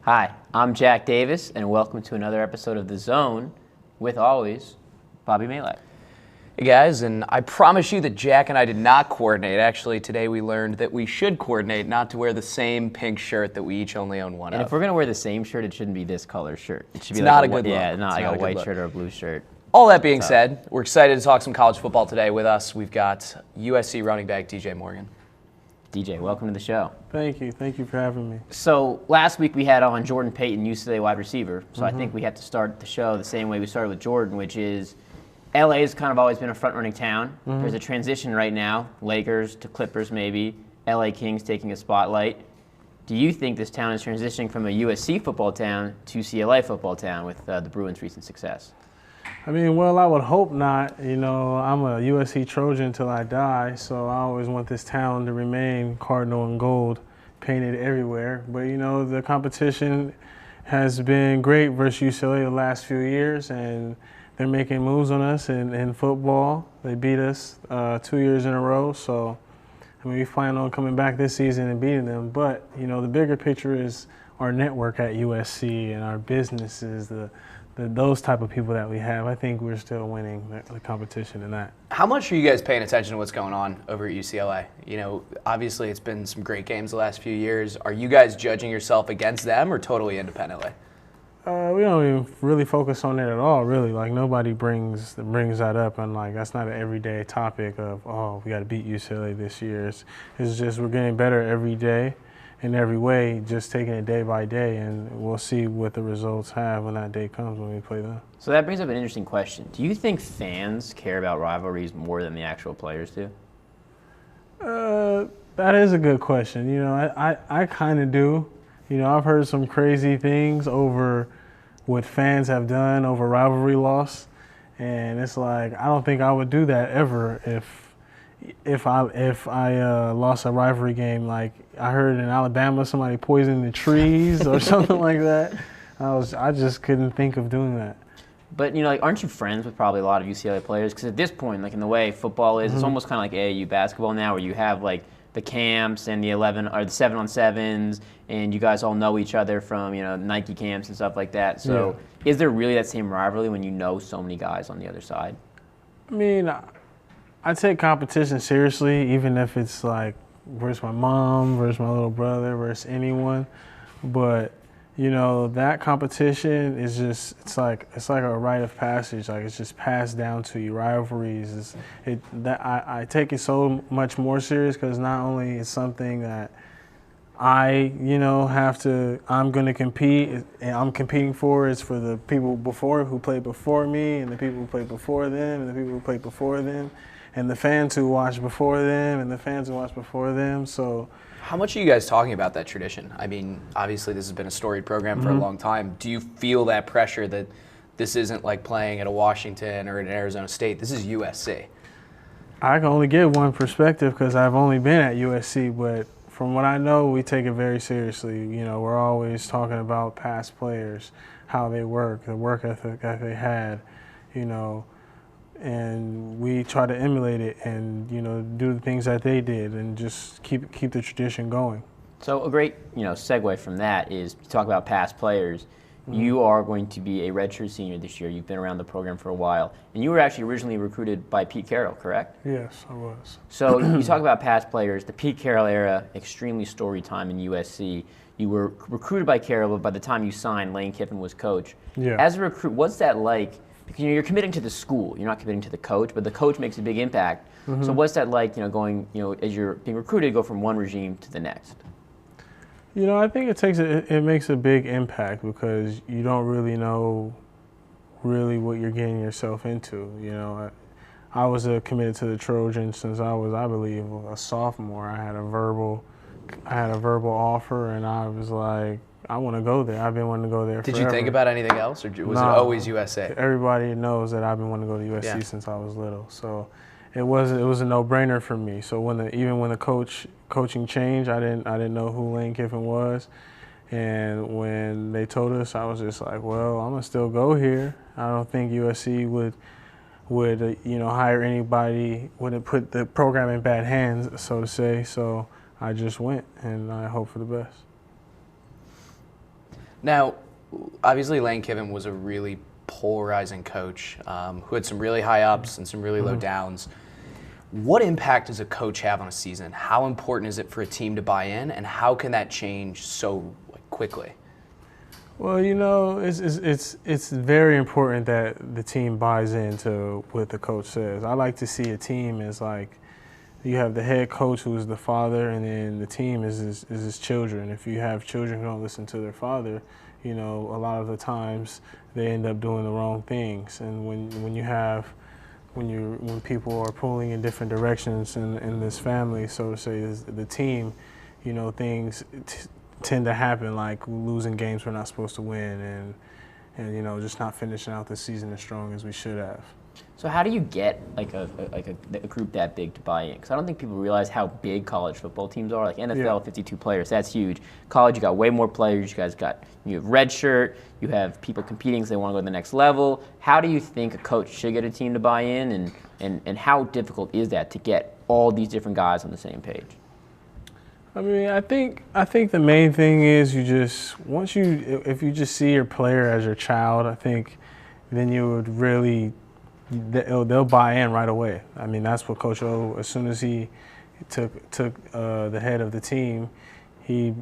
Hi, I'm Jack Davis, and welcome to another episode of The Zone with always Bobby Malak. Hey guys, and I promise you that Jack and I did not coordinate. Actually, today we learned that we should coordinate not to wear the same pink shirt that we each only own one of. And if we're going to wear the same shirt, it shouldn't be this color shirt. It should be It's like not a good look. Yeah, not It's like not a a good white look. shirt or a blue shirt. All that being said, we're excited to talk some college football today. With us, we've got USC running back DJ Morgan. DJ, welcome to the show. Thank you. Thank you for having me. So last week we had on Jordan Payton, UCLA wide receiver. So I think we have to start the show the same way we started with Jordan, which is LA has kind of always been a front-running town. There's a transition right now, Lakers to Clippers maybe, LA Kings taking a spotlight. Do you think this town is transitioning from a USC football town to UCLA football town with the Bruins' recent success? I mean, well, I would hope not. You know, I'm a USC Trojan till I die, so I always want this town to remain cardinal and gold painted everywhere. But, you know, the competition has been great versus UCLA the last few years, and they're making moves on us in football. They beat us 2 years in a row, so I mean, we plan on coming back this season and beating them. But, you know, the bigger picture is our network at USC and our businesses, those type of people that we have. I think we're still winning the competition in that. How much are you guys paying attention to what's going on over at UCLA? You know, obviously it's been some great games the last few years. Are you guys judging yourself against them or totally independently? We don't even really focus on it at all, really. Like, nobody brings that up, and like that's not an everyday topic of, oh, we got to beat UCLA this year. It's just we're getting better every day in every way, just taking it day by day, and we'll see what the results have when that day comes when we play them. So that brings up an interesting question. Do you think fans care about rivalries more than the actual players do? That is a good question. You know, I kind of do. You know, I've heard some crazy things over what fans have done over rivalry loss, and it's like I don't think I would do that ever if I lost a rivalry game. Like I heard in Alabama somebody poisoned the trees or something like that. I just couldn't think of doing that. But, you know, like, aren't you friends with probably a lot of UCLA players? Because at this point, like in the way football is, it's almost kind of like AAU basketball now, where you have like the camps and the 11 or the 7-on-7s, and you guys all know each other from, you know, Nike camps and stuff like that. So, is there really that same rivalry when you know so many guys on the other side? I mean, I take competition seriously, even if it's like versus my mom, versus my little brother, versus anyone. But you know, that competition is just it's like a rite of passage. Like, it's just passed down to you. Rivalries I take it so much more serious because not only is something that I'm going to compete, and I'm competing for. It's for the people who played before me, and the people who played before them, and the people who played before them, and the fans who watched before them, and the fans who watched before them. So, How much are you guys talking about that tradition? I mean, obviously this has been a storied program for a long time. Do you feel that pressure that this isn't like playing at a Washington or at an Arizona State? This is USC. I can only give one perspective because I've only been at USC, but from what I know, we take it very seriously. You know, we're always talking about past players, how they work, the work ethic that they had, you know, and we try to emulate it and, you know, do the things that they did and just keep the tradition going. So a great, you know, segue from that is to talk about past players. You are going to be a redshirt senior this year. You've been around the program for a while, and you were actually originally recruited by Pete Carroll, correct? Yes, I was. So you talk about past players, the Pete Carroll era, extremely storied time in USC. You were recruited by Carroll, but by the time you signed, Lane Kiffin was coach. Yeah. As a recruit, what's that like? Because, you know, you're committing to the school, you're not committing to the coach, but the coach makes a big impact. So what's that like, you know, going, you know, as you're being recruited, go from one regime to the next? You know, I think it makes a big impact because you don't really know what you're getting yourself into. You know, I was committed to the Trojans since I was, I believe, a sophomore. I had a verbal offer, and I was like, I want to go there. I've been wanting to go there Did forever. you think about anything else, or was it always USA? Everybody knows that I've been wanting to go to USC since I was little. So it was a no-brainer for me. So even when the coaching changed, I didn't know who Lane Kiffin was, and when they told us, I was just like, well, I'm gonna still go here. I don't think USC would hire anybody, wouldn't put the program in bad hands, so to say. So I just went, and I hope for the best. Now, obviously, Lane Kiffin was a really polarizing coach who had some really high ups and some really low downs. What impact does a coach have on a season? How important is it for a team to buy in, and how can that change so quickly? Well, it's very important that the team buys into what the coach says. I like to see a team as like you have the head coach who is the father, and then the team is his children. If you have children who don't listen to their father, a lot of the times they end up doing the wrong things. And when people are pulling in different directions in this family, so to say, is the team, things tend to happen, like losing games we're not supposed to win, and just not finishing out the season as strong as we should have. So how do you get a group that big to buy in? Because I don't think people realize how big college football teams are. Like NFL, 52 players, that's huge. College, you got way more players. You have redshirt. You have people competing because they want to go to the next level. How do you think a coach should get a team to buy in, and how difficult is that to get all these different guys on the same page? I mean, I think the main thing is if you just see your player as your child, I think then you would really. They'll buy in right away. I mean, that's what Coach O, as soon as he took the head of the team, he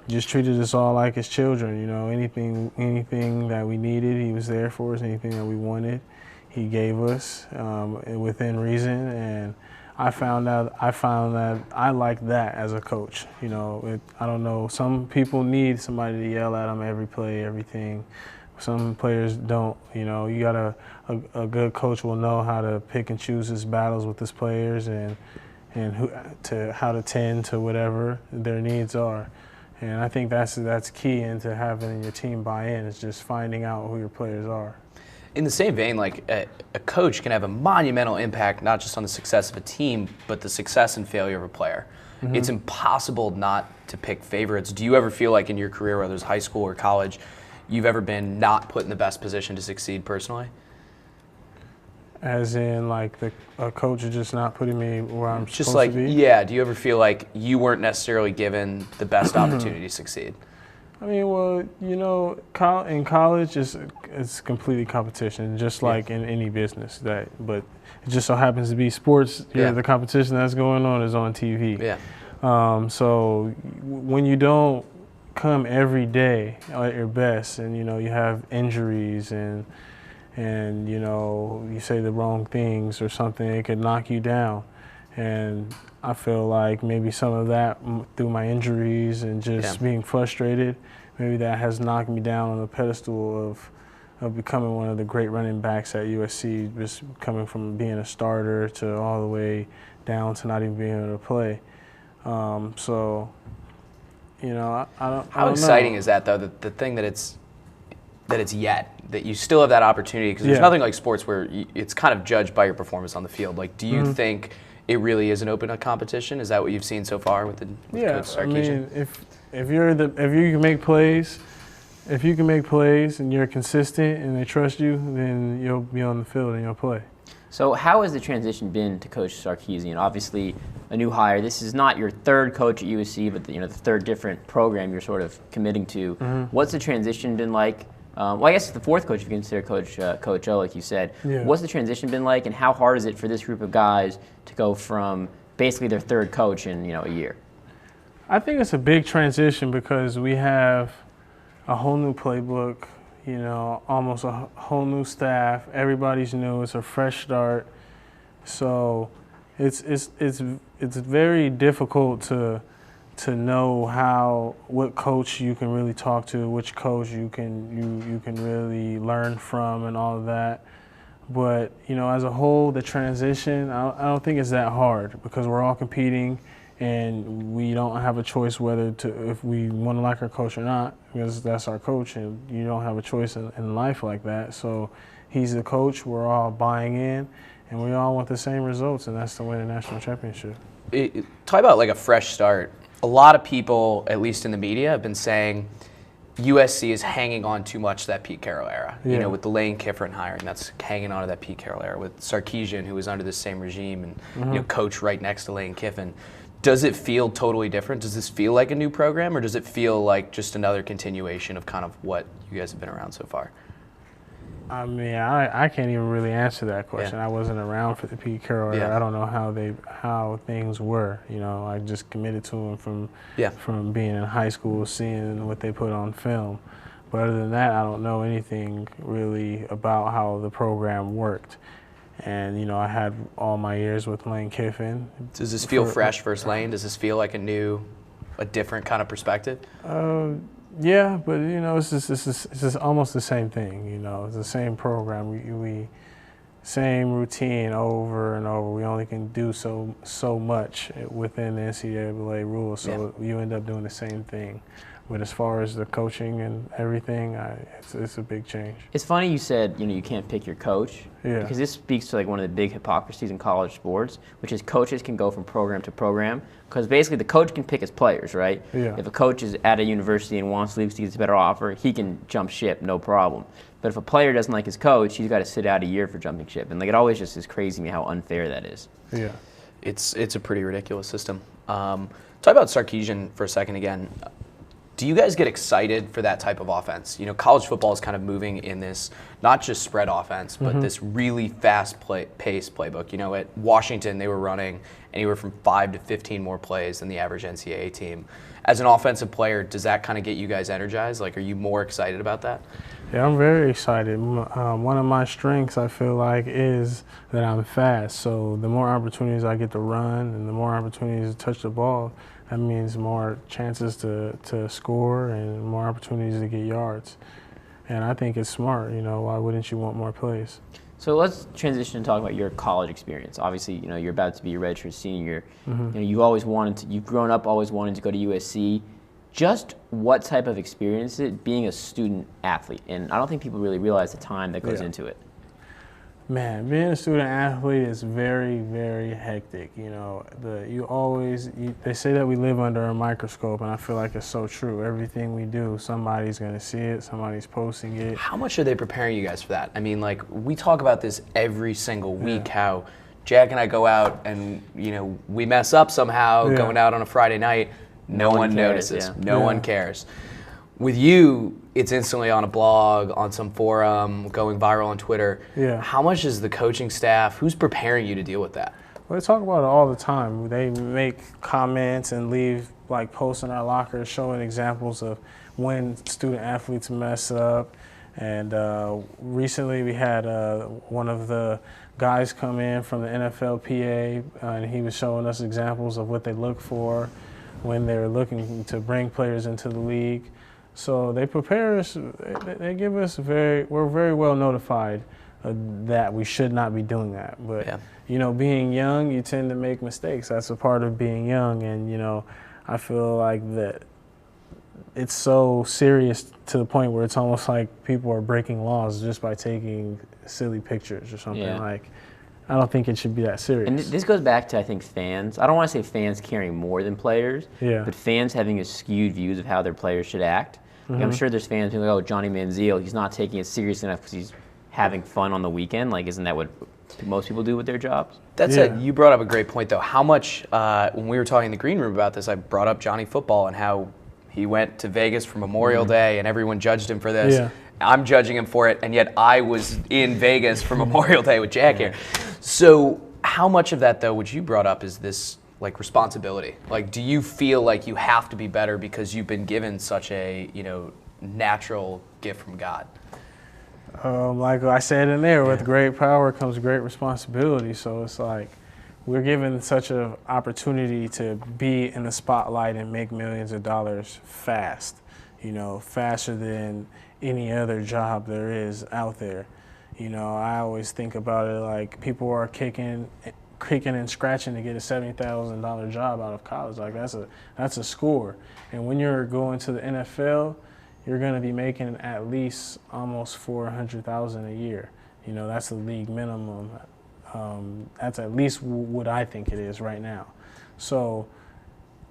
just treated us all like his children. Anything that we needed, he was there for us. Anything that we wanted, he gave us within reason. And I found that I like that as a coach. I don't know. Some people need somebody to yell at them every play, everything. Some players don't. You got a good coach will know how to pick and choose his battles with his players and how to tend to whatever their needs are. And I think that's key into having your team buy in, is just finding out who your players are. In the same vein, like a coach can have a monumental impact not just on the success of a team, but the success and failure of a player. Mm-hmm. It's impossible not to pick favorites. Do you ever feel like in your career, whether it's high school or college, you've ever been not put in the best position to succeed personally? As in, like, a coach is just not putting me where I'm just supposed to be? Yeah. Do you ever feel like you weren't necessarily given the best opportunity to succeed? I mean, well, in college, it's completely competition, just like in any business. But it just so happens to be sports. The competition that's going on is on TV. Yeah. So when you don't come every day at your best, and you have injuries and you say the wrong things or something, it could knock you down. And I feel like maybe some of that through my injuries and just being frustrated, maybe that has knocked me down on the pedestal of becoming one of the great running backs at USC, just coming from being a starter to all the way down to not even being able to play. I don't. How exciting is that, though? The thing that you still have that opportunity, because there's nothing like sports where it's kind of judged by your performance on the field. Like, do you think it really is an open competition? Is that what you've seen so far with Coach Sarkisian? I mean, if you can make plays and you're consistent and they trust you, then you'll be on the field and you'll play. So how has the transition been to Coach Sarkisian? Obviously, a new hire. This is not your third coach at USC, but the third different program you're sort of committing to. Mm-hmm. What's the transition been like? I guess it's the fourth coach if you consider Coach O, like you said. Yeah. What's the transition been like, and how hard is it for this group of guys to go from basically their third coach in a year? I think it's a big transition because we have a whole new playbook, almost a whole new staff. Everybody's new. It's a fresh start. So it's very difficult to know what coach you can really talk to, which coach you can really learn from, and all of that. But as a whole, the transition, I don't think it's that hard because we're all competing, and we don't have a choice if we want to like our coach or not, because that's our coach, and you don't have a choice in life like that. So he's the coach. We're all buying in, and we all want the same results, and that's to win a national championship. Talk about like a fresh start. A lot of people, at least in the media, have been saying USC is hanging on too much to that Pete Carroll era. Yeah. With the Lane Kiffin hiring, that's hanging on to that Pete Carroll era. With Sarkisian, who was under the same regime and coach right next to Lane Kiffin. Does it feel totally different? Does this feel like a new program, or does it feel like just another continuation of kind of what you guys have been around so far? I mean, I can't even really answer that question. Yeah. I wasn't around for the Pete Carroll era. Yeah. I don't know how things were. You know, I just committed to them from being in high school, seeing what they put on film. But other than that, I don't know anything really about how the program worked. And, you know, I had all my years with Lane Kiffin. Does this feel fresh versus Lane? Does this feel like a different kind of perspective? Yeah, but, you know, it's just almost the same thing, you know. It's the same program. We same routine over and over. We only can do so much within the NCAA rules, so you end up doing the same thing. But as far as the coaching and everything, it's a big change. It's funny you said, you know, you can't pick your coach. Yeah. Because this speaks to like one of the big hypocrisies in college sports, which is coaches can go from program to program. Because basically the coach can pick his players, right? Yeah. If a coach is at a university and wants to leave because he gets a better offer, he can jump ship, no problem. But if a player doesn't like his coach, he's got to sit out a year for jumping ship. And like it always just is crazy to me how unfair that is. Yeah. It's a pretty ridiculous system. Talk about Sarkisian for a second again. Do you guys get excited for that type of offense? You know, college football is kind of moving in this, not just spread offense, but this really fast-paced playbook. You know, at Washington, they were running anywhere from 5 to 15 more plays than the average NCAA team. As an offensive player, does that kind of get you guys energized? Like, are you more excited about that? Yeah, I'm very excited. One of my strengths, I feel like, is that I'm fast. So the more opportunities I get to run and the more opportunities to touch the ball, that means more chances to score and more opportunities to get yards. And I think it's smart, you know, why wouldn't you want more plays? So let's transition and talk about your college experience. Obviously, you know, you're about to be a redshirt senior year. You know, you've grown up always wanting to go to USC. Just what type of experience is it being a student athlete? And I don't think people really realize the time that goes into it. Man, being a student athlete is very, very hectic. You know, they say that we live under a microscope, and I feel like it's so true. Everything we do, somebody's going to see it, somebody's posting it. How much are they preparing you guys for that? I mean, like, we talk about this every single week, how Jack and I go out and, you know, we mess up somehow going out on a Friday night. No one cares, notices. No one cares. With you, it's instantly on a blog, on some forum, going viral on Twitter. Yeah. How much is the coaching staff, who's preparing you to deal with that? Well, they talk about it all the time. They make comments and leave like posts in our lockers showing examples of when student athletes mess up. And recently we had one of the guys come in from the NFLPA, and he was showing us examples of what they look for when they're looking to bring players into the league. So they prepare us, they give us we're very well notified that we should not be doing that. But, you know, being young, you tend to make mistakes. That's a part of being young. And, you know, I feel like that it's so serious to the point where it's almost like people are breaking laws just by taking silly pictures or something. Like, I don't think it should be that serious. And this goes back to, I think, fans. I don't want to say fans caring more than players, but fans having a skewed views of how their players should act. Like, I'm sure there's fans who go, oh, Johnny Manziel, he's not taking it seriously enough because he's having fun on the weekend. Like, isn't that what most people do with their jobs? That said, you brought up a great point, though. How much, when we were talking in the green room about this, I brought up Johnny Football and how he went to Vegas for Memorial Day and everyone judged him for this. I'm judging him for it, and yet I was in Vegas for Memorial Day with Jack here. So how much of that, though, which you brought up, is this like responsibility? Like, do you feel like you have to be better because you've been given such a, you know, natural gift from God? Like I said in there, with great power comes great responsibility. So it's like we're given such an opportunity to be in the spotlight and make millions of dollars fast, you know, faster than any other job there is out there. You know, I always think about it like people are kicking and scratching to get a $70,000 job out of college. Like that's a score. And when you're going to the NFL, you're going to be making at least almost $400,000 a year. You know, that's the league minimum. That's at least what I think it is right now. So,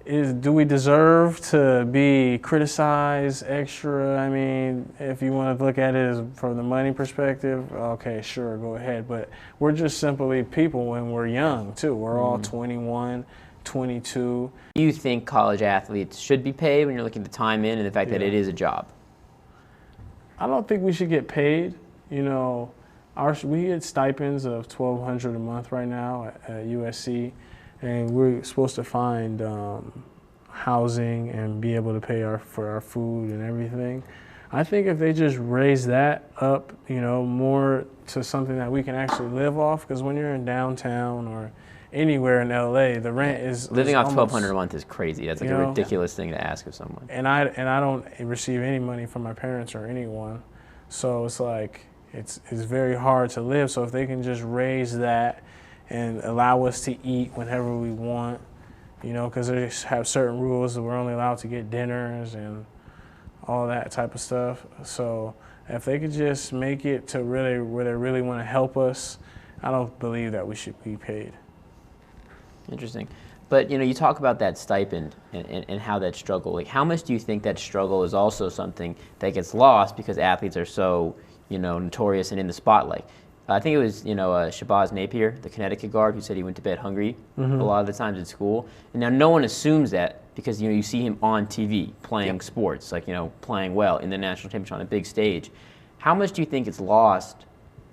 do we deserve to be criticized extra? I mean, if you want to look at it as from the money perspective, okay, sure, go ahead. But we're just simply people when we're young, too. We're all 21, 22. Do you think college athletes should be paid when you're looking at the time in and the fact that it is a job? I don't think we should get paid. You know, we get stipends of $1,200 a month right now at USC, and we're supposed to find housing and be able to pay for our food and everything. I think if they just raise that up, you know, more to something that we can actually live off, because when you're in downtown or anywhere in LA, the rent is living off almost, $1,200 a month is crazy. That's like a ridiculous thing to ask of someone. And I don't receive any money from my parents or anyone, so it's like it's very hard to live. So if they can just raise that and allow us to eat whenever we want, you know, because they have certain rules that we're only allowed to get dinners and all that type of stuff. So if they could just make it to really where they really want to help us, I don't believe that we should be paid. Interesting. But, you know, you talk about that stipend and how that struggle, like how much do you think that struggle is also something that gets lost because athletes are so, you know, notorious and in the spotlight? I think it was, you know, Shabazz Napier, the Connecticut guard, who said he went to bed hungry a lot of the times at school. And now no one assumes that because, you know, you see him on TV playing sports, like, you know, playing well in the national championship on a big stage. How much do you think it's lost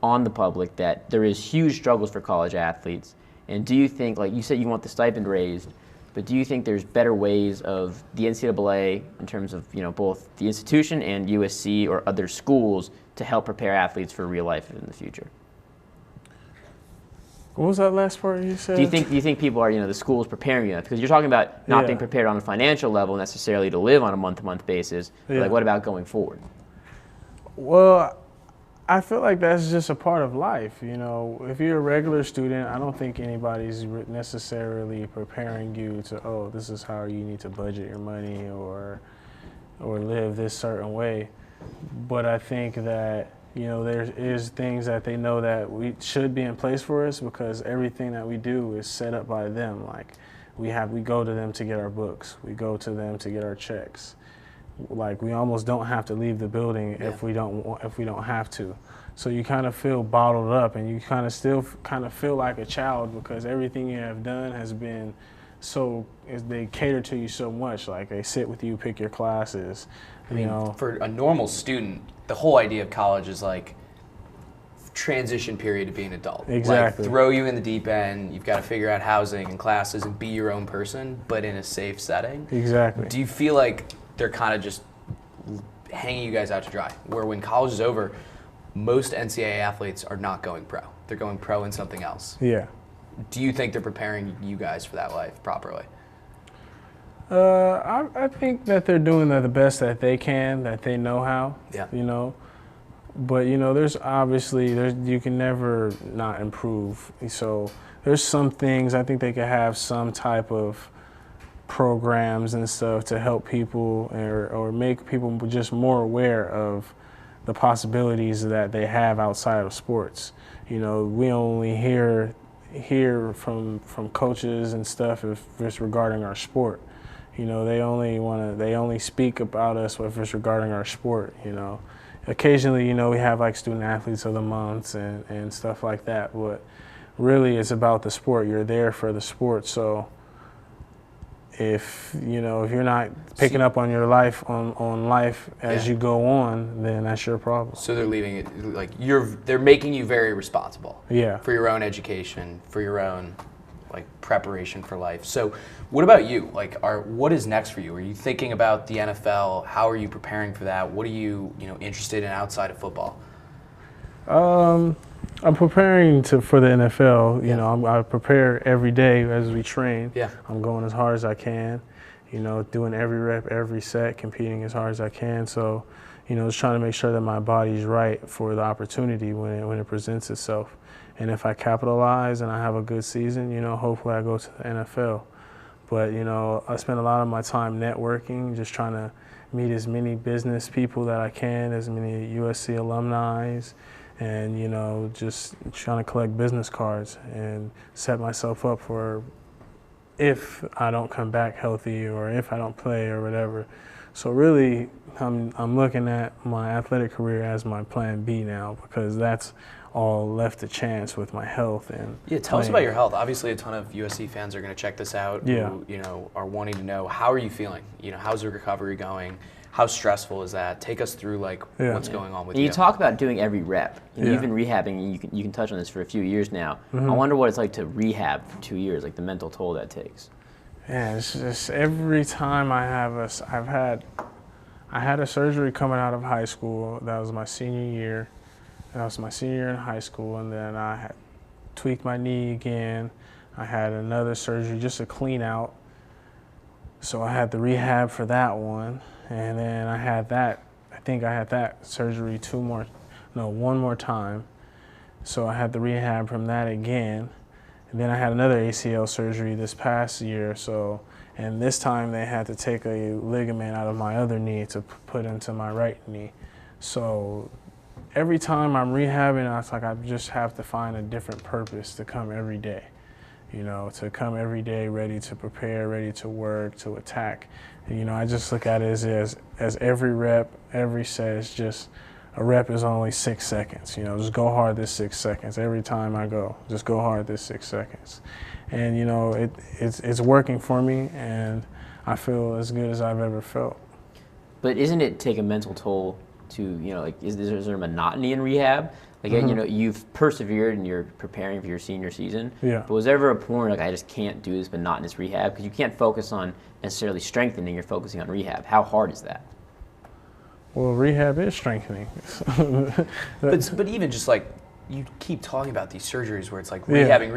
on the public that there is huge struggles for college athletes? And do you think, like you said, you want the stipend raised, but do you think there's better ways of the NCAA in terms of, you know, both the institution and USC or other schools to help prepare athletes for real life in the future? What was that last part you said? Do you think people are, you know, the schools preparing you? Because you're talking about not being prepared on a financial level necessarily to live on a month-to-month basis. But like, what about going forward? Well, I feel like that's just a part of life. You know, if you're a regular student, I don't think anybody's necessarily preparing you to, oh, this is how you need to budget your money or live this certain way. But I think that, you know, there is things that they know that we should be in place for us because everything that we do is set up by them. Like we go to them to get our books. We go to them to get our checks. Like we almost don't have to leave the building if we don't have to. So you kind of feel bottled up and you kind of still kind of feel like a child because everything you have done has been they cater to you so much. Like they sit with you, pick your classes. I mean, for a normal student, the whole idea of college is like transition period to being an adult. Exactly. Like throw you in the deep end. You've got to figure out housing and classes and be your own person, but in a safe setting. Exactly. Do you feel like they're kind of just hanging you guys out to dry? Where when college is over, most NCAA athletes are not going pro. They're going pro in something else. Yeah. Do you think they're preparing you guys for that life properly? I think that they're doing the best that they can, that they know how. Yeah. You know, but you know, you can never not improve. So there's some things I think they could have some type of programs and stuff to help people or make people just more aware of the possibilities that they have outside of sports. You know, we only hear from coaches and stuff if it's regarding our sport. You know, they only speak about us if it's regarding our sport, you know. Occasionally, you know, we have like student athletes of the month and stuff like that, but really it's about the sport. You're there for the sport. So if you're not picking up on your life on life as you go on, then that's your problem. So they're leaving it like they're making you very responsible. Yeah. For your own education, for your own like preparation for life. So what about you? Like what is next for you? Are you thinking about the NFL? How are you preparing for that? What are you interested in outside of football? I'm preparing for the NFL. You know, I prepare every day as we train. Yeah. I'm going as hard as I can, you know, doing every rep, every set, competing as hard as I can. So, you know, just trying to make sure that my body's right for the opportunity when it presents itself. And if I capitalize and I have a good season, you know, hopefully I go to the NFL. But, you know, I spend a lot of my time networking, just trying to meet as many business people that I can, as many USC alumni, and, you know, just trying to collect business cards and set myself up for if I don't come back healthy or if I don't play or whatever. So really, I'm looking at my athletic career as my plan B now, because that's all left to chance with my health. And yeah, tell us about your health. Obviously, a ton of USC fans are going to check this out. Yeah. Who, you know, are wanting to know, how are you feeling? You know, how's the recovery going? How stressful is that? Take us through what's going on with you. You talk about doing every rep. You know, Yeah. You've been rehabbing, and you can touch on this for a few years now. I wonder what it's like to rehab for 2 years, like the mental toll that takes. Yeah, it's just every time I had a surgery coming out of high school. That was my senior year. That was my senior year in high school, and then I had tweaked my knee again. I had another surgery, just a clean out. So I had the rehab for that one, and then I had that surgery one more time. So I had the rehab from that again. And then I had another ACL surgery this past year, and this time they had to take a ligament out of my other knee to put into my right knee. So every time I'm rehabbing, it's like I just have to find a different purpose to come every day. You know, to come every day ready to prepare, ready to work, to attack. And, you know, I just look at it as every rep, every set is just, a rep is only 6 seconds. You know, just go hard this 6 seconds. Every time I go, just go hard this 6 seconds. And, you know, it's working for me, and I feel as good as I've ever felt. But isn't it take a mental toll to, you know, like, is there monotony in rehab? Like, you know, you've persevered and you're preparing for your senior season. Yeah. But was there ever a point where, like, I just can't do this monotonous rehab? Because you can't focus on necessarily strengthening, you're focusing on rehab. How hard is that? Well, rehab is strengthening. but even just like, you keep talking about these surgeries where it's like rehabbing.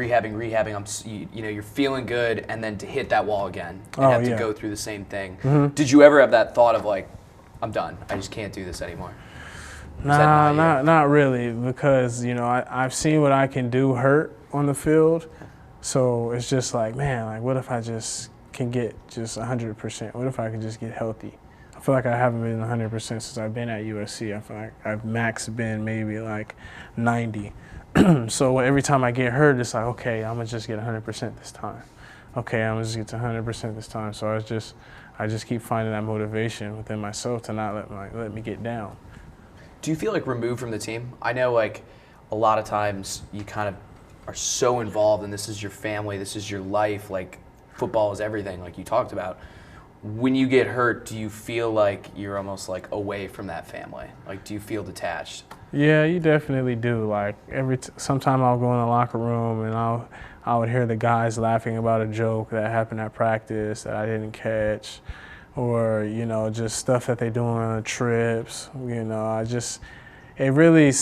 You know, you're feeling good, and then to hit that wall again and have to go through the same thing. Did you ever have that thought of like, I'm done, I just can't do this anymore? Nah, not really, because, you know, I've seen what I can do hurt on the field. So it's just like, man, like, what if I just can get just 100%? What if I can just get healthy? I feel like I haven't been 100% since I've been at USC. I feel like I've max been maybe like 90. So every time I get hurt, it's like, okay, I'm gonna just get 100% this time. Okay, I'm gonna just get to 100% this time. So I just keep finding that motivation within myself to not let me get down. Do you feel like removed from the team? I know, like, a lot of times you kind of are so involved, and this is your family, this is your life, like, football is everything, like you talked about. When you get hurt, do you feel like you're almost like away from that family? Like, do you feel detached? Yeah, you definitely do. Like, sometime I'll go in the locker room and I would hear the guys laughing about a joke that happened at practice that I didn't catch, or, you know, just stuff that they do on trips. You know, it really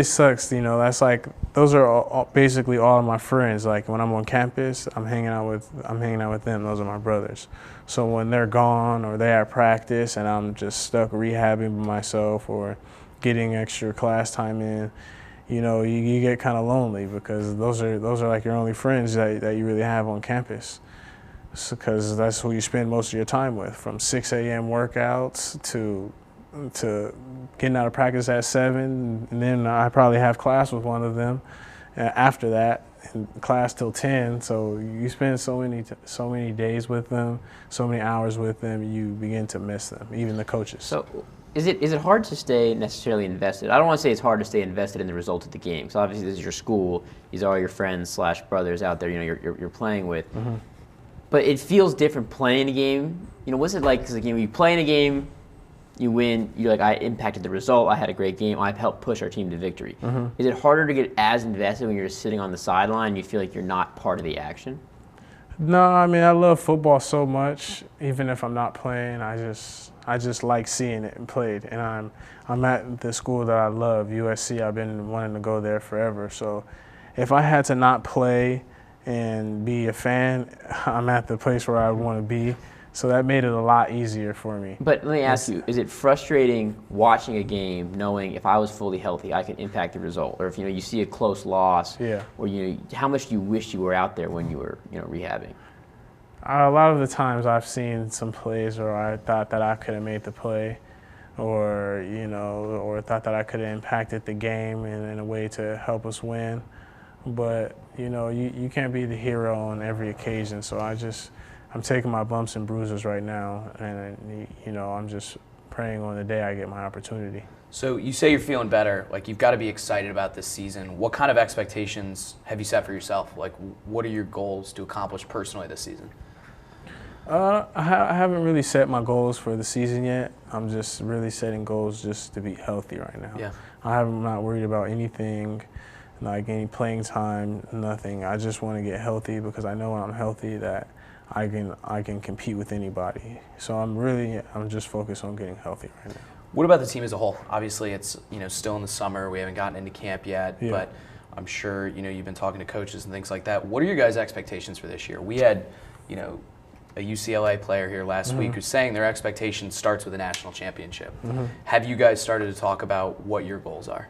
sucks. You know, that's like, those are basically all of my friends. Like, when I'm on campus, I'm hanging out with them. Those are my brothers. So when they're gone or they're at practice and I'm just stuck rehabbing by myself or getting extra class time in, you know, you get kind of lonely, because those are like your only friends that you really have on campus. Because that's who you spend most of your time with, from 6 a.m. workouts to getting out of practice at 7, and then I probably have class with one of them after that, and class till 10. So you spend so many days with them, so many hours with them, you begin to miss them, even the coaches. So is it hard to stay necessarily invested? I don't want to say it's hard to stay invested in the result of the game. So obviously this is your school, these are all your friends / brothers out there, you know, you're playing with. But it feels different playing a game. You know, what's it like? Because, you play in a game, you win, you're like, I impacted the result, I had a great game, I've helped push our team to victory. Is it harder to get as invested when you're just sitting on the sideline and you feel like you're not part of the action? No, I mean, I love football so much. Even if I'm not playing, I just like seeing it and played. And I'm at the school that I love, USC. I've been wanting to go there forever. So if I had to not play and be a fan, I'm at the place where I want to be. So that made it a lot easier for me. But let me ask you, is it frustrating watching a game knowing if I was fully healthy, I could impact the result? Or if, you see a close loss, or, how much do you wish you were out there when you were, rehabbing? A lot of the times I've seen some plays where I thought that I could have made the play, or, or thought that I could have impacted the game in a way to help us win. But, you can't be the hero on every occasion. So I I'm taking my bumps and bruises right now, and you know, I'm just praying on the day I get my opportunity. So you say you're feeling better. Like, you've got to be excited about this season. What kind of expectations have you set for yourself? Like, what are your goals to accomplish personally this season? I haven't really set my goals for the season yet. I'm just really setting goals just to be healthy right now. Yeah. I'm not worried about anything, like any playing time, nothing. I just want to get healthy because I know when I'm healthy that I can compete with anybody. So I'm just focused on getting healthy right now. What about the team as a whole? Obviously, it's still in the summer. We haven't gotten into camp yet, Yeah. but I'm sure you've been talking to coaches and things like that. What are your guys' expectations for this year? We had a UCLA player here last week who's saying their expectation starts with a national championship. Have you guys started to talk about what your goals are?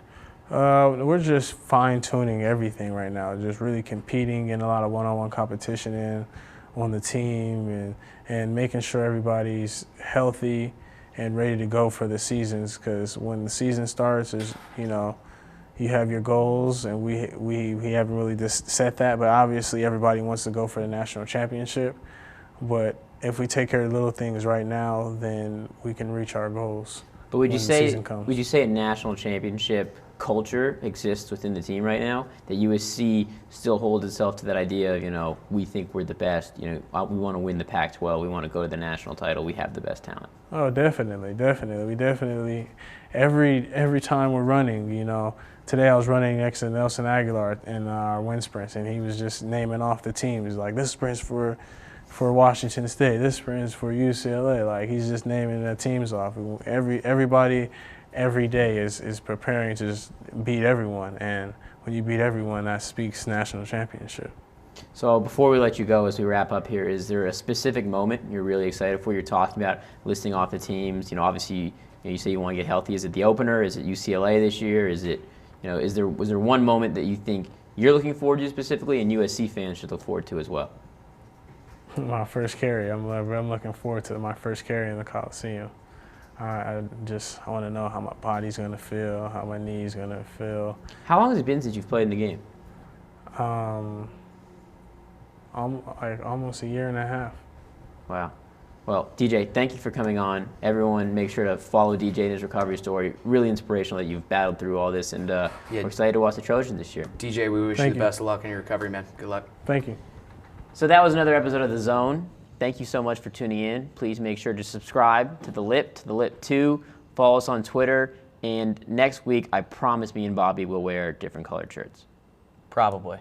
We're just fine-tuning everything right now, just really competing in a lot of one-on-one competition on the team and making sure everybody's healthy and ready to go for the seasons, because when the season starts, you have your goals, and we haven't really just set that, but obviously everybody wants to go for the national championship. But if we take care of little things right now, then we can reach our goals. But would you say a national championship culture exists within the team right now? That USC still holds itself to that idea of, we think we're the best, we want to win the Pac-12, we want to go to the national title, we have the best talent. Oh, definitely. We definitely, every time we're running, today I was running next to Nelson Aguilar in our wind sprints, and he was just naming off the teams. He's like, this sprint's for Washington State, this sprint's for UCLA. Like, he's just naming the teams off. Everybody every day is preparing to just beat everyone, and when you beat everyone, that speaks national championship. So before we let you go, as we wrap up here, is there a specific moment you're really excited for? You're talking about listing off the teams. Obviously, you say you want to get healthy. Is it the opener? Is it UCLA this year? Is it, was there one moment that you think you're looking forward to specifically, and USC fans should look forward to as well? My first carry. I'm looking forward to my first carry in the Coliseum. I want to know how my body's going to feel, how my knee's going to feel. How long has it been since you've played in the game? Almost a year and a half. Wow. Well, DJ, thank you for coming on. Everyone, make sure to follow DJ in his recovery story. Really inspirational that you've battled through all this, and we're excited to watch the Trojans this year. DJ, we wish you the best of luck in your recovery, man. Good luck. Thank you. So that was another episode of The Zone. Thank you so much for tuning in. Please make sure to subscribe to The Lip 2. Follow us on Twitter. And next week, I promise me and Bobby will wear different colored shirts. Probably.